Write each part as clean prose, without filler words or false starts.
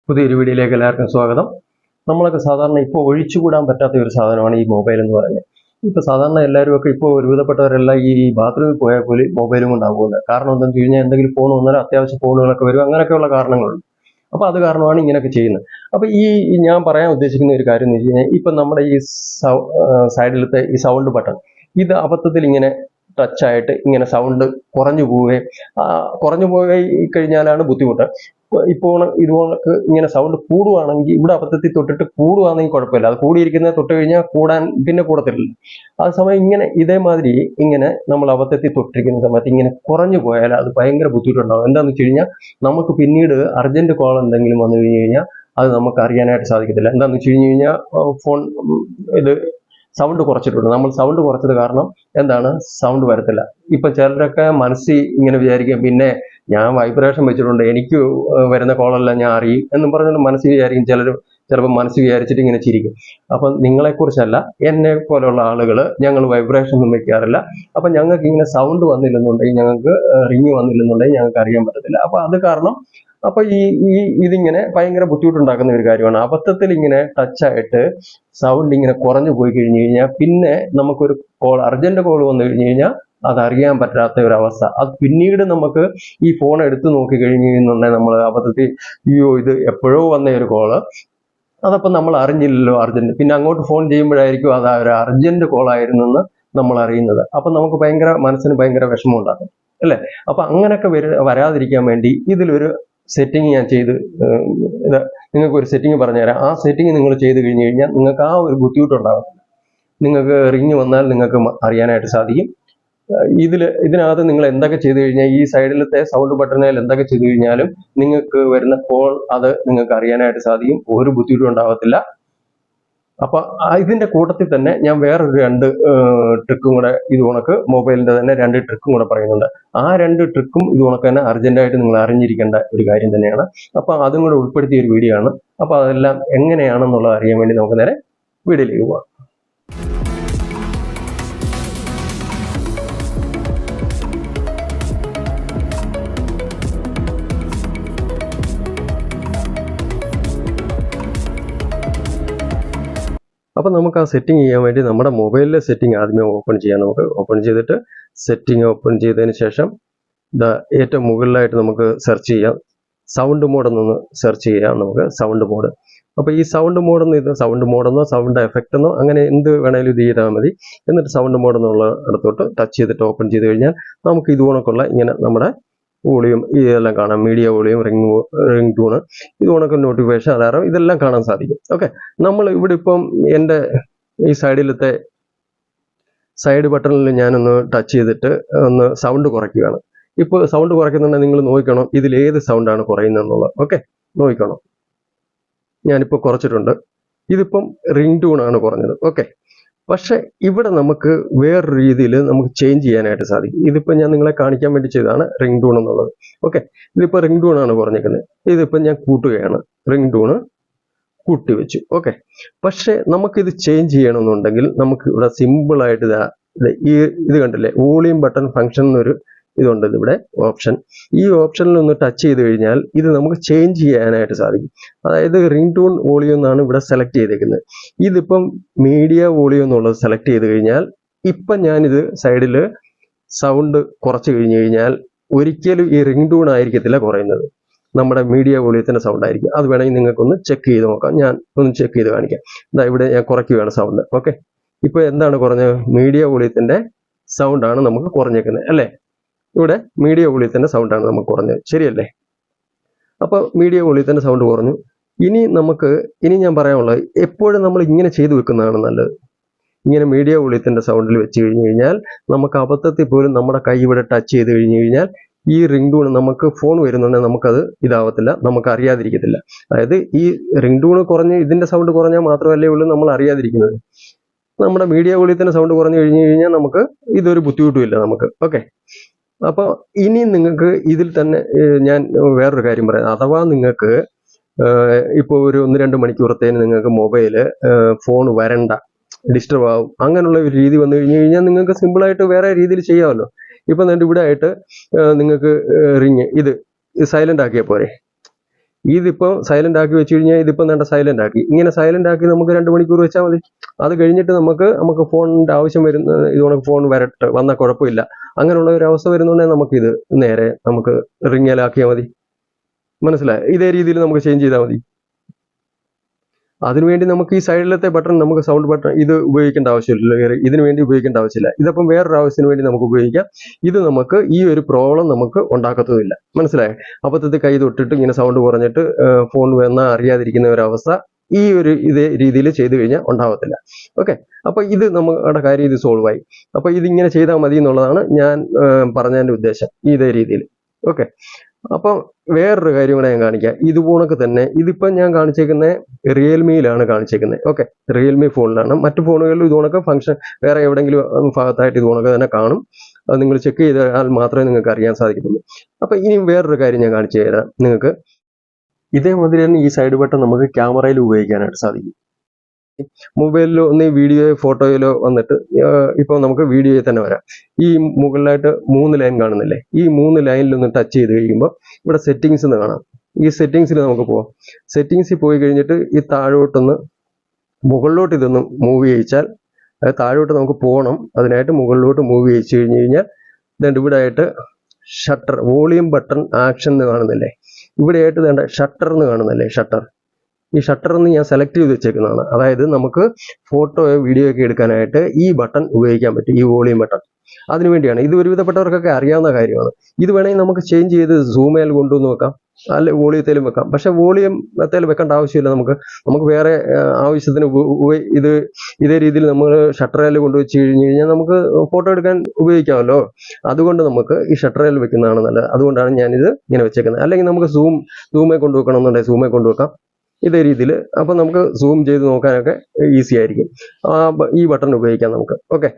പുതിയൊരു വീഡിയോയിലേക്ക് എല്ലാവർക്കും സ്വാഗതം. നമ്മളൊക്കെ സാധാരണ ഇപ്പോൾ ഒഴിച്ചുകൂടാൻ പറ്റാത്ത ഒരു സാധനമാണ് ഈ മൊബൈൽ എന്ന് പറയുന്നത്. ഇപ്പോൾ സാധാരണ എല്ലാവരും ഒക്കെ ഇപ്പോൾ ഒരുവിധപ്പെട്ടവരെല്ലാം ഈ ബാത്റൂമിൽ പോയാൽ പോലും മൊബൈലും കൊണ്ടാണ് പോകുന്നത്. കാരണം എന്താണെന്ന് വെച്ച് കഴിഞ്ഞാൽ എന്തെങ്കിലും ഫോൺ വന്നാൽ അത്യാവശ്യം ഫോണുകളൊക്കെ വരും, അങ്ങനെയൊക്കെയുള്ള കാരണങ്ങളുണ്ട്. അപ്പോൾ അത് കാരണമാണ് ഇങ്ങനെയൊക്കെ ചെയ്യുന്നത്. അപ്പോൾ ഞാൻ പറയാൻ ഉദ്ദേശിക്കുന്ന ഒരു കാര്യം എന്ന് വെച്ച് കഴിഞ്ഞാൽ ഇപ്പം നമ്മുടെ ഈ സൈഡിലത്തെ ഈ സൗണ്ട് ബട്ടൺ ഇത് അബദ്ധത്തിൽ ഇങ്ങനെ ടച്ചായിട്ട് ഇങ്ങനെ സൗണ്ട് കുറഞ്ഞു പോയി കഴിഞ്ഞാലാണ് ബുദ്ധിമുട്ട്. ഇപ്പോൾ ഇതുപോലെ ഇങ്ങനെ സൗണ്ട് കൂടുവാണെങ്കിൽ ഇവിടെ അബദ്ധത്തിൽ തൊട്ടിട്ട് കൂടുവാണെങ്കിൽ കുഴപ്പമില്ല. അത് കൂടിയിരിക്കുന്നത് തൊട്ട് കഴിഞ്ഞാൽ പിന്നെ കൂടത്തില്ല. അതേസമയം ഇതേമാതിരി ഇങ്ങനെ നമ്മൾ അബദ്ധത്തിൽ തൊട്ടിരിക്കുന്ന സമയത്ത് ഇങ്ങനെ കുറഞ്ഞു പോയാൽ അത് ഭയങ്കര ബുദ്ധിമുട്ടുണ്ടാകും. എന്താണെന്ന് വെച്ച് കഴിഞ്ഞാൽ നമുക്ക് പിന്നീട് അർജന്റ് കോൾ എന്തെങ്കിലും വന്നു കഴിഞ്ഞ് കഴിഞ്ഞാൽ അത് നമുക്ക് അറിയാനായിട്ട് സാധിക്കത്തില്ല. എന്താണെന്ന് വെച്ച് കഴിഞ്ഞാൽ ഫോൺ ഇത് സൗണ്ട് കുറച്ചിട്ടുണ്ട്. നമ്മൾ സൗണ്ട് കുറച്ചത് കാരണം സൗണ്ട് വരത്തില്ല. ഇപ്പൊ ചിലരൊക്കെ മനസ്സിൽ ഇങ്ങനെ വിചാരിക്കും, പിന്നെ ഞാൻ വൈബ്രേഷൻ വെച്ചിട്ടുണ്ട്, എനിക്ക് വരുന്ന കോളെല്ലാം ഞാൻ അറിയും എന്നും പറഞ്ഞുകൊണ്ട് മനസ്സിൽ വിചാരിക്കും. ചിലപ്പോൾ മനസ്സിൽ വിചാരിച്ചിട്ട് ഇങ്ങനെ ചിരിക്കും. അപ്പം നിങ്ങളെക്കുറിച്ചല്ല, എന്നെ പോലുള്ള ആളുകൾ ഞങ്ങൾ വൈബ്രേഷൻ ഒന്നും വെക്കാറില്ല. അപ്പം ഞങ്ങൾക്ക് ഇങ്ങനെ സൗണ്ട് വന്നില്ലെന്നുണ്ടെങ്കിൽ, ഞങ്ങൾക്ക് റിങ് വന്നില്ലെന്നുണ്ടെങ്കിൽ ഞങ്ങൾക്ക് അറിയാൻ പറ്റത്തില്ല. അപ്പൊ അത് കാരണം അപ്പൊ ഇതിങ്ങനെ ഭയങ്കര ബുദ്ധിമുട്ടുണ്ടാക്കുന്ന ഒരു കാര്യമാണ്. അബദ്ധത്തിൽ ഇങ്ങനെ ടച്ചായിട്ട് സൗണ്ട് ഇങ്ങനെ കുറഞ്ഞു പോയി കഴിഞ്ഞു കഴിഞ്ഞാൽ പിന്നെ നമുക്കൊരു അർജന്റ് കോൾ വന്നു കഴിഞ്ഞു കഴിഞ്ഞാൽ അതറിയാൻ പറ്റാത്ത ഒരു അവസ്ഥ. അത് പിന്നീട് നമുക്ക് ഈ ഫോൺ എടുത്തു നോക്കി കഴിഞ്ഞു കഴിഞ്ഞുണ്ടെങ്കിൽ നമ്മൾ അബദ്ധത്തിൽ ഇത് എപ്പോഴോ വന്ന ഒരു കോള്, അതപ്പം നമ്മൾ അറിഞ്ഞില്ലല്ലോ അർജന്റ്. പിന്നെ അങ്ങോട്ട് ഫോൺ ചെയ്യുമ്പോഴായിരിക്കും അത് ഒരു അർജന്റ് കോൾ ആയിരുന്നെന്ന് നമ്മൾ അറിയുന്നത്. അപ്പൊ നമുക്ക് മനസ്സിന് ഭയങ്കര വിഷമം ഉണ്ടാക്കും, അല്ലേ? അപ്പൊ അങ്ങനെയൊക്കെ വരാതിരിക്കാൻ വേണ്ടി ഇതിലൊരു സെറ്റിംഗ് ഞാൻ നിങ്ങൾക്ക് ഒരു സെറ്റിംഗ് പറഞ്ഞുതരാം. ആ സെറ്റിംഗ് നിങ്ങൾ ചെയ്ത് കഴിഞ്ഞു കഴിഞ്ഞാൽ നിങ്ങൾക്ക് ആ ഒരു ബുദ്ധിമുട്ടുണ്ടാകത്തില്ല. നിങ്ങൾക്ക് റിങ് വന്നാൽ നിങ്ങൾക്ക് അറിയാനായിട്ട് സാധിക്കും. ഇതിനകത്ത് നിങ്ങൾ എന്തൊക്കെ ചെയ്തു കഴിഞ്ഞാൽ ഈ സൈഡിലത്തെ സൗണ്ട് ബട്ടണിൽ എന്തൊക്കെ ചെയ്തു കഴിഞ്ഞാലും നിങ്ങൾക്ക് വരുന്ന കോൾ അത് നിങ്ങൾക്ക് അറിയാനായിട്ട് സാധിക്കും. ഒരു ബുദ്ധിമുട്ടും ഉണ്ടാകത്തില്ല. അപ്പൊ ഇതിന്റെ കൂട്ടത്തിൽ തന്നെ ഞാൻ വേറൊരു 2 ട്രിക്കും കൂടെ ഇത് കണക്ക് മൊബൈലിന്റെ തന്നെ 2 ട്രിക്കും കൂടെ പറയുന്നുണ്ട്. ആ 2 ട്രിക്കും ഇത് കണക്ക് തന്നെ അർജന്റായിട്ട് നിങ്ങൾ അറിഞ്ഞിരിക്കേണ്ട ഒരു കാര്യം തന്നെയാണ്. അപ്പൊ അതും കൂടെ ഉൾപ്പെടുത്തിയ ഒരു വീഡിയോ ആണ്. അപ്പൊ അതെല്ലാം എങ്ങനെയാണെന്നുള്ളത് അറിയാൻ വേണ്ടി നമുക്ക് നേരെ വീഡിയോയിലേക്ക് പോവാം. അപ്പം നമുക്ക് ആ സെറ്റിംഗ് ചെയ്യാൻ വേണ്ടി നമ്മുടെ മൊബൈലിലെ സെറ്റിംഗ് ആദ്യമേ ഓപ്പൺ ചെയ്യാം. നമുക്ക് ഓപ്പൺ ചെയ്തിട്ട് സെറ്റിംഗ് ഓപ്പൺ ചെയ്തതിന് ശേഷം ഏറ്റവും മുകളിലായിട്ട് നമുക്ക് സെർച്ച് ചെയ്യാം. സൗണ്ട് മോഡ് എന്നൊന്ന് സെർച്ച് ചെയ്യാം. നമുക്ക് സൗണ്ട് മോഡ്. അപ്പോൾ ഈ സൗണ്ട് മോഡെന്നോ സൗണ്ട് എഫക്റ്റ് എന്നോ അങ്ങനെ എന്ത് വേണേലും ഇത് ചെയ്താൽ മതി. എന്നിട്ട് സൗണ്ട് മോഡ് എന്നുള്ള ഇടത്തോട്ട് ടച്ച് ചെയ്തിട്ട് ഓപ്പൺ ചെയ്ത് കഴിഞ്ഞാൽ നമുക്ക് ഇതുകൊണ്ടൊക്കെയുള്ള ഇങ്ങനെ നമ്മുടെ വോളിയം ഇതെല്ലാം കാണാം. മീഡിയ വോളിയം, റിംഗ് ടൂണ്, ഇത് കണക്ക് നോട്ടിഫിക്കേഷൻ, അലാറം, ഇതെല്ലാം കാണാൻ സാധിക്കും. ഓക്കെ, നമ്മൾ ഇവിടെ ഇപ്പം എൻ്റെ ഈ സൈഡിലത്തെ സൈഡ് ബട്ടണിൽ ഞാനൊന്ന് ടച്ച് ചെയ്തിട്ട് ഒന്ന് സൗണ്ട് കുറയ്ക്കുകയാണ്. ഇപ്പോൾ സൗണ്ട് കുറയ്ക്കുന്നുണ്ടെങ്കിൽ നിങ്ങൾ നോക്കണം ഇതിൽ ഏത് സൗണ്ടാണ് കുറയുന്നതെന്നുള്ളത്. ഓക്കെ, നോക്കണം. ഞാനിപ്പോൾ കുറച്ചിട്ടുണ്ട്. ഇതിപ്പം റിംഗ് ടൂണാണ് കുറഞ്ഞത്. ഓക്കെ, പക്ഷെ ഇവിടെ നമുക്ക് വേറൊരു രീതിയിൽ നമുക്ക് ചേഞ്ച് ചെയ്യാനായിട്ട് സാധിക്കും. ഇതിപ്പോൾ ഞാൻ നിങ്ങളെ കാണിക്കാൻ വേണ്ടി ചെയ്തതാണ് റിംഗ് ടൂൺ എന്നുള്ളത്. ഓക്കെ, ഇതിപ്പോൾ റിംഗ് ടൂൺ ആണ് കുറഞ്ഞിരിക്കുന്നത്. ഇതിപ്പോൾ ഞാൻ കൂട്ടുകയാണ്. റിംഗ് ടൂണ് കൂട്ടി വെച്ചു. ഓക്കെ, പക്ഷെ നമുക്കിത് ചേഞ്ച് ചെയ്യണമെന്നുണ്ടെങ്കിൽ നമുക്ക് ഇവിടെ സിമ്പിളായിട്ട് ഇത് കണ്ടില്ലേ, വോളിയം ബട്ടൺ ഫംഗ്ഷൻ എന്നൊരു ഇതുണ്ട് ഇവിടെ ഓപ്ഷൻ. ഈ ഓപ്ഷനിൽ ഒന്ന് ടച്ച് ചെയ്ത് കഴിഞ്ഞാൽ ഇത് നമുക്ക് ചേഞ്ച് ചെയ്യാനായിട്ട് സാധിക്കും. അതായത് റിംഗ് ടൂൺ വോളിയം എന്നാണ് ഇവിടെ സെലക്ട് ചെയ്തേക്കുന്നത്. ഇതിപ്പം മീഡിയ വോളിയം എന്നുള്ളത് സെലക്ട് ചെയ്ത് കഴിഞ്ഞാൽ ഇപ്പം ഞാനിത് സൈഡിൽ സൗണ്ട് കുറച്ച് കഴിഞ്ഞ് കഴിഞ്ഞാൽ ഒരിക്കലും ഈ റിംഗ് ടൂൺ ആയിരിക്കത്തില്ല കുറയുന്നത്, നമ്മുടെ മീഡിയ വോളിയത്തിന്റെ സൗണ്ട് ആയിരിക്കും. അത് വേണമെങ്കിൽ നിങ്ങൾക്കൊന്ന് ചെക്ക് ചെയ്ത് നോക്കാം. ഞാൻ ഒന്ന് ചെക്ക് ചെയ്ത് കാണിക്കാം. ഇവിടെ ഞാൻ കുറയ്ക്കുകയാണ് സൗണ്ട്. ഓക്കെ, ഇപ്പൊ എന്താണ് കുറഞ്ഞത്? മീഡിയ വോളിയത്തിന്റെ സൗണ്ടാണ് നമുക്ക് കുറഞ്ഞേക്കുന്നത്, അല്ലേ? ഇവിടെ മീഡിയ വോളിയത്തിന്റെ സൗണ്ടാണ് നമുക്ക് കുറഞ്ഞത്, ശരിയല്ലേ? അപ്പോൾ മീഡിയ വോളിയത്തിന്റെ സൗണ്ട് കുറഞ്ഞു. ഇനി ഞാൻ പറയാനുള്ളത്, എപ്പോഴും നമ്മൾ ഇങ്ങനെ ചെയ്തു വെക്കുന്നതാണ് നല്ലത്. ഇങ്ങനെ മീഡിയ വോളിയത്തിന്റെ സൗണ്ടിൽ വെച്ച് കഴിഞ്ഞു കഴിഞ്ഞാൽ നമുക്ക് അബദ്ധത്തിൽ പോലും നമ്മുടെ കൈ ഇവിടെ ടച്ച് ചെയ്ത് കഴിഞ്ഞു കഴിഞ്ഞാൽ ഈ റിംഗ് ടൂൺ നമുക്ക് ഫോൺ വരുന്നുണ്ടെങ്കിൽ നമുക്കത് ഇതാവത്തില്ല, നമുക്ക് അറിയാതിരിക്കത്തില്ല. അതായത് ഈ റിംഗ് ടൂൺ കുറഞ്ഞ് ഇതിന്റെ സൗണ്ട് കുറഞ്ഞാൽ മാത്രമല്ലേ ഉള്ളൂ നമ്മൾ അറിയാതിരിക്കുന്നത്. നമ്മുടെ മീഡിയ വോളിയത്തിന്റെ സൗണ്ട് കുറഞ്ഞു കഴിഞ്ഞു കഴിഞ്ഞാൽ നമുക്ക് ഇതൊരു ബുദ്ധിമുട്ടുമില്ല നമുക്ക്. ഓക്കെ, അപ്പോൾ ഇനി നിങ്ങൾക്ക് ഇതിൽ തന്നെ ഞാൻ വേറൊരു കാര്യം പറയാം. അഥവാ നിങ്ങൾക്ക് ഇപ്പോൾ ഒരു 1-2 മണിക്കൂറത്തേന് നിങ്ങൾക്ക് മൊബൈല് ഫോൺ വരണ്ട, ഡിസ്റ്റർബ് ആവും, അങ്ങനെയുള്ള ഒരു രീതി വന്നു കഴിഞ്ഞാൽ നിങ്ങൾക്ക് സിമ്പിളായിട്ട് വേറെ രീതിയിൽ ചെയ്യാമല്ലോ. ഇപ്പം ഇവിടെ ആയിട്ട് നിങ്ങൾക്ക് റിങ് ഇത് സൈലന്റ് ആക്കിയാൽ പോരെ. ഇതിപ്പോൾ സൈലന്റ് ആക്കി വെച്ച് കഴിഞ്ഞാൽ ഇതിപ്പോൾ വേണ്ട സൈലന്റ് ആക്കി, ഇങ്ങനെ സൈലന്റ് ആക്കി നമുക്ക് 2 മണിക്കൂർ വെച്ചാൽ മതി. അത് കഴിഞ്ഞിട്ട് നമുക്ക് ഫോണിന്റെ ആവശ്യം വരുന്ന ഇതുകൊണ്ട് ഫോൺ വന്നാൽ കുഴപ്പമില്ല. അങ്ങനെയുള്ള ഒരു അവസ്ഥ വരുന്നുണ്ടെങ്കിൽ നമുക്കിത് നേരെ നമുക്ക് റിങ്ങലാക്കിയാൽ മതി. മനസ്സിലായി? ഇതേ രീതിയിൽ നമുക്ക് ചേഞ്ച് ചെയ്താൽ മതി. അതിനുവേണ്ടി നമുക്ക് ഈ സൈഡിലത്തെ ബട്ടൺ, നമുക്ക് സൗണ്ട് ബട്ടൺ ഇത് ഉപയോഗിക്കേണ്ട ആവശ്യമില്ല, ഇതിനു വേണ്ടി ഉപയോഗിക്കേണ്ട ആവശ്യമില്ല. ഇതപ്പം വേറൊരു ആവശ്യത്തിന് വേണ്ടി നമുക്ക് ഉപയോഗിക്കാം. ഇത് നമുക്ക് ഈ ഒരു പ്രോബ്ലം നമുക്ക് ഉണ്ടാക്കത്തുമില്ല. മനസ്സിലായോ? അപ്പത്തത് കൈ തൊട്ടിട്ട് ഇങ്ങനെ സൗണ്ട് കുറഞ്ഞിട്ട് ഫോൺ വന്നാൽ അറിയാതിരിക്കുന്ന ഒരവസ്ഥ ഈ ഒരു ഇതേ രീതിയിൽ ചെയ്തു കഴിഞ്ഞാൽ ഉണ്ടാവത്തില്ല. ഓക്കെ, അപ്പൊ ഇത് നമ്മുടെ കാര്യം ഇത് സോൾവ് ആയി. അപ്പൊ ഇതിങ്ങനെ ചെയ്താൽ മതി എന്നുള്ളതാണ് ഞാൻ പറഞ്ഞതിന്റെ ഉദ്ദേശം, ഇതേ രീതിയിൽ. ഓക്കെ, അപ്പം വേറൊരു കാര്യം കൂടെ ഞാൻ കാണിക്കാം. ഇതുപോണക്ക് തന്നെ ഇതിപ്പം ഞാൻ കാണിച്ചേക്കുന്നത് റിയൽമിയിലാണ് കാണിച്ചേക്കുന്നത്. ഓക്കെ, റിയൽമി ഫോണിലാണ്. മറ്റു ഫോണുകളിൽ ഇതുപോണക്ക് ഫംഗ്ഷൻ വേറെ എവിടെയെങ്കിലും ഭാഗത്തായിട്ട് ഇതുപോണക്ക് തന്നെ കാണും. അത് നിങ്ങൾ ചെക്ക് ചെയ്താൽ മാത്രമേ നിങ്ങൾക്ക് അറിയാൻ സാധിക്കത്തുള്ളൂ. അപ്പം ഇനി വേറൊരു കാര്യം ഞാൻ കാണിച്ചു തരാം നിങ്ങൾക്ക്. ഇതേമാതിരി തന്നെ ഈ സൈഡ് ബട്ടൺ നമുക്ക് ക്യാമറയിൽ ഉപയോഗിക്കാനായിട്ട് സാധിക്കും. മൊബൈലിലോ ഒന്ന് വീഡിയോയോ ഫോട്ടോയിലോ വന്നിട്ട് ഇപ്പോൾ നമുക്ക് വീഡിയോയിൽ തന്നെ വരാം. ഈ മുകളിലായിട്ട് 3 ലൈൻ കാണുന്നില്ലേ? ഈ 3 ലൈനിലൊന്ന് ടച്ച് ചെയ്ത് കഴിയുമ്പോൾ ഇവിടെ സെറ്റിങ്സ് എന്ന് കാണാം. ഈ സെറ്റിങ്സിൽ നമുക്ക് പോവാം. സെറ്റിങ്സിൽ പോയി കഴിഞ്ഞിട്ട് ഈ താഴോട്ടൊന്ന് മുകളിലോട്ട് ഇതൊന്ന് മൂവ് ചെയ്യിച്ചാൽ, അത് താഴോട്ട് നമുക്ക് പോകണം. അതിനായിട്ട് മുകളിലോട്ട് മൂവ് ചെയ്യിച്ചു കഴിഞ്ഞ് കഴിഞ്ഞാൽ ഇതുണ്ട് ഇവിടെ ആയിട്ട് ഷട്ടർ, വോളിയം ബട്ടൺ ആക്ഷൻ എന്ന് കാണുന്നില്ലേ? ഇവിടെ ആയിട്ട് വേണ്ട ഷട്ടർ എന്ന് കാണുന്നില്ലേ? ഷട്ടർ, ഈ ഷട്ടർ എന്ന് ഞാൻ സെലക്ട് ചെയ്ത് വെച്ചേക്കുന്നതാണ്. അതായത് നമുക്ക് ഫോട്ടോയോ വീഡിയോ ഒക്കെ എടുക്കാനായിട്ട് ഈ ബട്ടൺ ഉപയോഗിക്കാൻ പറ്റും, ഈ വോളിയം ബട്ടൺ. അതിനുവേണ്ടിയാണ്. ഇത് ഒരുവിധപ്പെട്ടവർക്കൊക്കെ അറിയാവുന്ന കാര്യമാണ്. ഇത് വേണമെങ്കിൽ നമുക്ക് ചേഞ്ച് ചെയ്ത് സൂമേൽ കൊണ്ടുവന്ന് വെക്കാം, അല്ലെ വോളിയത്തേലും വെക്കാം. പക്ഷെ വോളിയത്തേൽ വെക്കേണ്ട ആവശ്യമില്ല. നമുക്ക് വേറെ ആവശ്യത്തിന് ഇതേ രീതിയിൽ നമ്മൾ ഷട്ടറേൽ കൊണ്ടുവച്ച് കഴിഞ്ഞ് കഴിഞ്ഞാൽ നമുക്ക് ഫോട്ടോ എടുക്കാൻ ഉപയോഗിക്കാമല്ലോ. അതുകൊണ്ട് നമുക്ക് ഈ ഷട്ടറേൽ വെക്കുന്നതാണ് നല്ലത്. അതുകൊണ്ടാണ് ഞാനിത് ഇങ്ങനെ വെച്ചേക്കുന്നത്. അല്ലെങ്കിൽ നമുക്ക് സൂമേ കൊണ്ടുവെക്കണം എന്നുണ്ടെങ്കിൽ സൂമേ കൊണ്ടുവെക്കാം, ഇതേ രീതിയിൽ. അപ്പം നമുക്ക് സൂം ചെയ്ത് നോക്കാനൊക്കെ ഈസി ആയിരിക്കും. ഈ ബട്ടൺ ഉപയോഗിക്കാം നമുക്ക്. ഓക്കെ,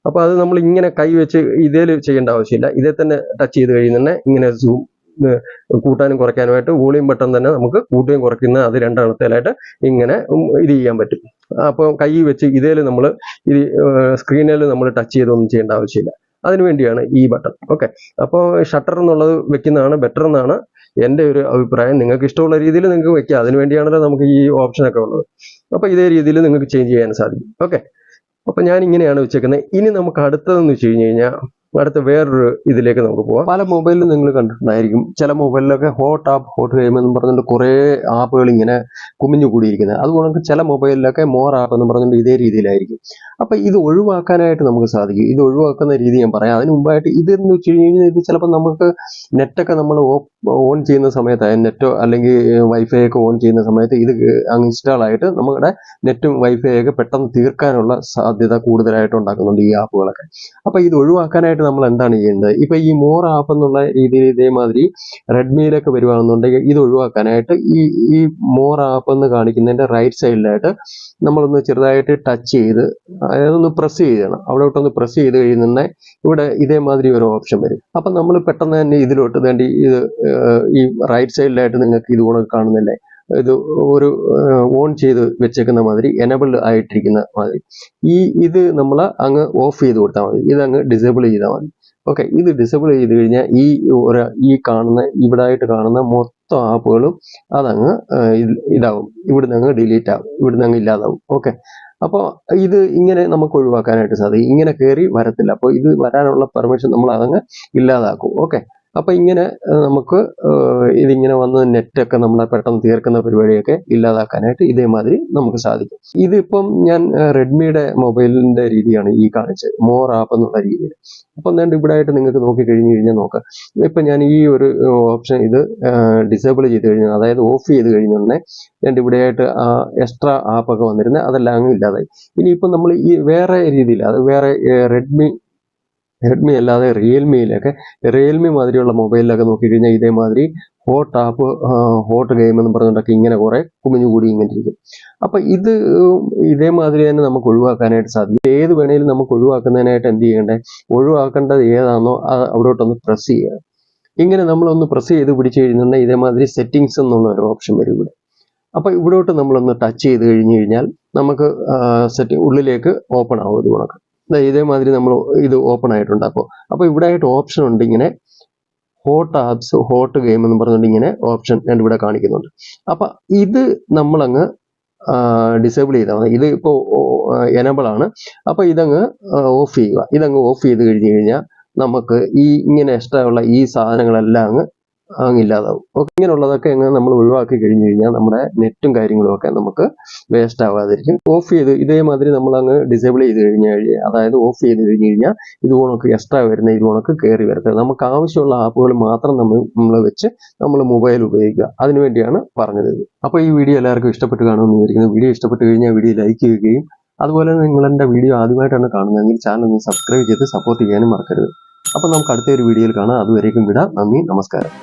അപ്പോൾ അത് നമ്മൾ ഇങ്ങനെ കൈ വെച്ച് ഇതേൽ ചെയ്യേണ്ട ആവശ്യമില്ല. ഇതേ തന്നെ ടച്ച് ചെയ്ത് കഴിയുന്ന ഇങ്ങനെ സൂം കൂട്ടാനും കുറയ്ക്കാനുമായിട്ട് വോളിയം ബട്ടൺ തന്നെ നമുക്ക് കൂട്ടുകയും കുറയ്ക്കുന്ന അത് രണ്ടെണ്ണത്തിലായിട്ട് ഇങ്ങനെ ഇത് ചെയ്യാൻ പറ്റും. അപ്പോൾ കൈ വെച്ച് ഇതേൽ നമ്മൾ ഈ സ്ക്രീനിൽ നമ്മൾ ടച്ച് ചെയ്തൊന്നും ചെയ്യേണ്ട ആവശ്യമില്ല. അതിനുവേണ്ടിയാണ് ഈ ബട്ടൺ. ഓക്കെ, അപ്പോൾ ഷട്ടർ എന്നുള്ളത് വെക്കുന്നതാണ് ബെറ്റർ എന്നാണ് എൻ്റെ ഒരു അഭിപ്രായം. നിങ്ങൾക്ക് ഇഷ്ടമുള്ള രീതിയിൽ നിങ്ങൾക്ക് വെക്കാം. അതിനുവേണ്ടിയാണല്ലോ നമുക്ക് ഈ ഓപ്ഷനൊക്കെ ഉള്ളത്. അപ്പോൾ ഇതേ രീതിയിൽ നിങ്ങൾക്ക് ചേഞ്ച് ചെയ്യാൻ സാധിക്കും. ഓക്കെ, അപ്പോൾ ഞാൻ ഇങ്ങനെയാണ് വെച്ചേക്കുന്നത്. ഇനി നമുക്ക് അടുത്തതെന്ന് വെച്ച് കഴിഞ്ഞ് കഴിഞ്ഞാൽ അടുത്ത വേറൊരു ഇതിലേക്ക് നമുക്ക് പോകാം. പല മൊബൈലിലും നിങ്ങൾ കണ്ടിട്ടുണ്ടായിരിക്കും, ചില മൊബൈലിലൊക്കെ ഹോട്ട് ആപ്പ്, ഹോട്ട് ഗെയിം എന്ന് പറഞ്ഞിട്ട് കുറേ ആപ്പുകൾ ഇങ്ങനെ കുമിഞ്ഞു കൂടിയിരിക്കുന്നത്. അതുകൊണ്ട് ചില മൊബൈലിലൊക്കെ മോർ ആപ്പ് എന്ന് പറഞ്ഞിട്ട് ഇതേ രീതിയിലായിരിക്കും. അപ്പം ഇത് ഒഴിവാക്കാനായിട്ട് നമുക്ക് സാധിക്കും. ഇത് ഒഴിവാക്കുന്ന രീതി ഞാൻ പറയാം. അതിന് മുമ്പായിട്ട് ഇതെന്ന് വെച്ച് കഴിഞ്ഞാൽ ഇത് ചിലപ്പോൾ നമുക്ക് നെറ്റൊക്കെ നമ്മൾ ഓൺ ചെയ്യുന്ന സമയത്ത്, നെറ്റോ അല്ലെങ്കിൽ വൈഫൈ ഒക്കെ ഓൺ ചെയ്യുന്ന സമയത്ത് ഇത് അങ്ങ് ഇൻസ്റ്റാൾ ആയിട്ട് നമ്മുടെ നെറ്റും വൈഫൈ ഒക്കെ പെട്ടെന്ന് തീർക്കാനുള്ള സാധ്യത കൂടുതലായിട്ട് ഉണ്ടാക്കുന്നുണ്ട് ഈ ആപ്പുകളൊക്കെ. അപ്പം ഇത് ഒഴിവാക്കാനായിട്ട് നമ്മൾ എന്താണ് ചെയ്യേണ്ടത്? ഇപ്പൊ ഈ മോർ ആപ്പ് എന്നുള്ള രീതിയിൽ ഇതേമാതിരി റെഡ്മിയിലൊക്കെ വരുവാണെന്നുണ്ടെങ്കിൽ ഇത് ഒഴിവാക്കാനായിട്ട് ഈ മോർ ആപ്പ് എന്ന് കാണിക്കുന്നതിന്റെ റൈറ്റ് സൈഡിലായിട്ട് നമ്മളൊന്ന് ചെറുതായിട്ട് ടച്ച് ചെയ്ത് അതൊന്ന് പ്രസ് ചെയ്യണം. അവിടോട്ടൊന്ന് പ്രസ് ചെയ്ത് കഴിയുന്ന ഇവിടെ ഇതേമാതിരി ഒരു ഓപ്ഷൻ വരും. അപ്പം നമ്മൾ പെട്ടെന്ന് തന്നെ ഇതിലോട്ട് വേണ്ടി ഇത് ഈ റൈറ്റ് സൈഡിലായിട്ട് നിങ്ങൾക്ക് ഇതുകൂടെ കാണുന്നില്ലേ? ഇത് ഒരു ഓൺ ചെയ്ത് വെച്ചേക്കുന്ന മാതിരി, എനബിൾഡ് ആയിട്ടിരിക്കുന്ന മാതിരി ഇത് നമ്മൾ അങ്ങ് ഓഫ് ചെയ്ത് കൊടുത്താൽ മതി. ഇതങ്ങ് ഡിസേബിൾ ചെയ്താൽ മതി. ഓക്കെ, ഇത് ഡിസേബിൾ ചെയ്ത് കഴിഞ്ഞാൽ ഈ കാണുന്ന ഇവിടെ ആയിട്ട് കാണുന്ന മൊത്തം ആപ്പുകളും അതങ്ങ് ഇതാവും, ഇവിടുന്ന് അങ്ങ് ഡിലീറ്റ് ആവും, ഇവിടുന്ന് അങ്ങ് ഇല്ലാതാവും. ഓക്കെ, അപ്പോൾ ഇത് ഇങ്ങനെ നമുക്ക് ഒഴിവാക്കാനായിട്ട് സാധിക്കും. ഇങ്ങനെ കയറി വരത്തില്ല. അപ്പോൾ ഇത് വരാനുള്ള പെർമിഷൻ നമ്മൾ അതങ്ങ് ഇല്ലാതാക്കും. ഓക്കെ, അപ്പം ഇങ്ങനെ നമുക്ക് ഇതിങ്ങനെ വന്ന് നെറ്റൊക്കെ നമ്മളെ പെട്ടെന്ന് തീർക്കുന്ന പരിപാടിയൊക്കെ ഇല്ലാതാക്കാനായിട്ട് ഇതേമാതിരി നമുക്ക് സാധിക്കും. ഇതിപ്പം ഞാൻ റെഡ്മിയുടെ മൊബൈലിന്റെ രീതിയാണ് ഈ കാണിച്ചത്, മോർ ആപ്പ് എന്നുള്ള രീതിയിൽ. അപ്പം എന്താണ്ട് ഇവിടെ ആയിട്ട് നിങ്ങൾക്ക് നോക്കിക്കഴിഞ്ഞ് കഴിഞ്ഞാൽ നോക്കാം. ഇപ്പം ഞാൻ ഈ ഒരു ഓപ്ഷൻ ഇത് ഡിസേബിൾ ചെയ്ത് കഴിഞ്ഞാൽ, അതായത് ഓഫ് ചെയ്ത് കഴിഞ്ഞുടനെ എൻ്റെ ഇവിടെ ആയിട്ട് എക്സ്ട്രാ ആപ്പൊക്കെ വന്നിരുന്നത് അതെല്ലാം അങ്ങ് ഇല്ലാതായി. ഇനിയിപ്പം നമ്മൾ ഈ വേറെ രീതിയിൽ, അത് വേറെ റെഡ്മി അല്ലാതെ റിയൽമി മാതിരിയുള്ള മൊബൈലിലൊക്കെ നോക്കിക്കഴിഞ്ഞാൽ ഇതേമാതിരി ഹോട്ട് ആപ്പ്, ഹോട്ട് ഗെയിം എന്ന് പറഞ്ഞിട്ടൊക്കെ ഇങ്ങനെ കുറെ കുമിഞ്ഞുകൂടി ഇങ്ങനെ ഇരിക്കും. അപ്പം ഇത് ഇതേമാതിരി തന്നെ നമുക്ക് ഒഴിവാക്കാനായിട്ട് സാധിക്കും. ഏത് വേണേലും നമുക്ക് ഒഴിവാക്കുന്നതിനായിട്ട് എന്ത് ചെയ്യണ്ടേ? ഒഴിവാക്കേണ്ടത് ഏതാണോ അവിടോട്ടൊന്ന് പ്രസ് ചെയ്യുക. ഇങ്ങനെ നമ്മളൊന്ന് പ്രസ് ചെയ്ത് പിടിച്ചു കഴിഞ്ഞിട്ടുണ്ടെങ്കിൽ ഇതേമാതിരി സെറ്റിങ്സ് എന്നുള്ള ഒരു ഓപ്ഷൻ വരും ഇവിടെ. അപ്പം ഇവിടോട്ട് നമ്മളൊന്ന് ടച്ച് ചെയ്ത് കഴിഞ്ഞ് കഴിഞ്ഞാൽ നമുക്ക് ഉള്ളിലേക്ക് ഓപ്പൺ ആവും. ഇത് കണക്ക് ഇതേമാതിരി നമ്മൾ ഇത് ഓപ്പൺ ആയിട്ടുണ്ട്. അപ്പോൾ ഇവിടെ ആയിട്ട് ഓപ്ഷൻ ഉണ്ട്, ഇങ്ങനെ ഹോട്ട് ആപ്സ്, ഹോട്ട് ഗെയിം എന്ന് പറഞ്ഞുകൊണ്ട് ഇങ്ങനെ ഓപ്ഷൻ ഇവിടെ കാണിക്കുന്നുണ്ട്. അപ്പം ഇത് നമ്മളങ്ങ് ഡിസേബിൾ ചെയ്താൽ മതി. ഇത് ഇപ്പോൾ എനബിൾ ആണ്. അപ്പോൾ ഇതങ്ങ് ഓഫ് ചെയ്യുക. ഇതങ്ങ് ഓഫ് ചെയ്ത് കഴിഞ്ഞ് കഴിഞ്ഞാൽ നമുക്ക് ഇങ്ങനെ എക്സ്ട്രാ ഉള്ള ഈ സാധനങ്ങളെല്ലാം അങ്ങ് ഇല്ലാതാവും. ഓക്കെ, ഇങ്ങനെയുള്ളതൊക്കെ അങ്ങ് നമ്മൾ ഒഴിവാക്കി കഴിഞ്ഞ് കഴിഞ്ഞാൽ നമ്മുടെ നെറ്റും കാര്യങ്ങളും ഒക്കെ നമുക്ക് വേസ്റ്റ് ആവാതിരിക്കും. ഓഫ് ചെയ്ത് ഇതേമാതിരി നമ്മളങ്ങ് ഡിസേബിൾ ചെയ്ത് കഴിഞ്ഞാൽ, അതായത് ഓഫ് ചെയ്ത് കഴിഞ്ഞ് കഴിഞ്ഞാൽ ഇത് കണക്ക് എക്സ്ട്രാ വരുന്ന ഇത് കണക്ക് കയറി വരത്തില്ല. നമുക്ക് ആവശ്യമുള്ള ആപ്പുകൾ മാത്രം നമ്മൾ വെച്ച് നമ്മൾ മൊബൈൽ ഉപയോഗിക്കുക. അതിനുവേണ്ടിയാണ് പറഞ്ഞത്. അപ്പോൾ ഈ വീഡിയോ എല്ലാവർക്കും ഇഷ്ടപ്പെട്ട് കാണുമെന്ന് വിചാരിക്കുന്നു. വീഡിയോ ഇഷ്ടപ്പെട്ട് കഴിഞ്ഞാൽ വീഡിയോ ലൈക്ക് ചെയ്യുകയും അതുപോലെ നിങ്ങൾ എൻ്റെ വീഡിയോ ആദ്യമായിട്ടാണ് കാണുന്നതെങ്കിൽ ചാനൽ ഒന്ന് സബ്സ്ക്രൈബ് ചെയ്ത് സപ്പോർട്ട് ചെയ്യാനും മറക്കരുത്. അപ്പോൾ നമുക്ക് അടുത്തൊരു വീഡിയോയിൽ കാണാം. അതുവരേക്കും വിടാം. നന്ദി, നമസ്കാരം.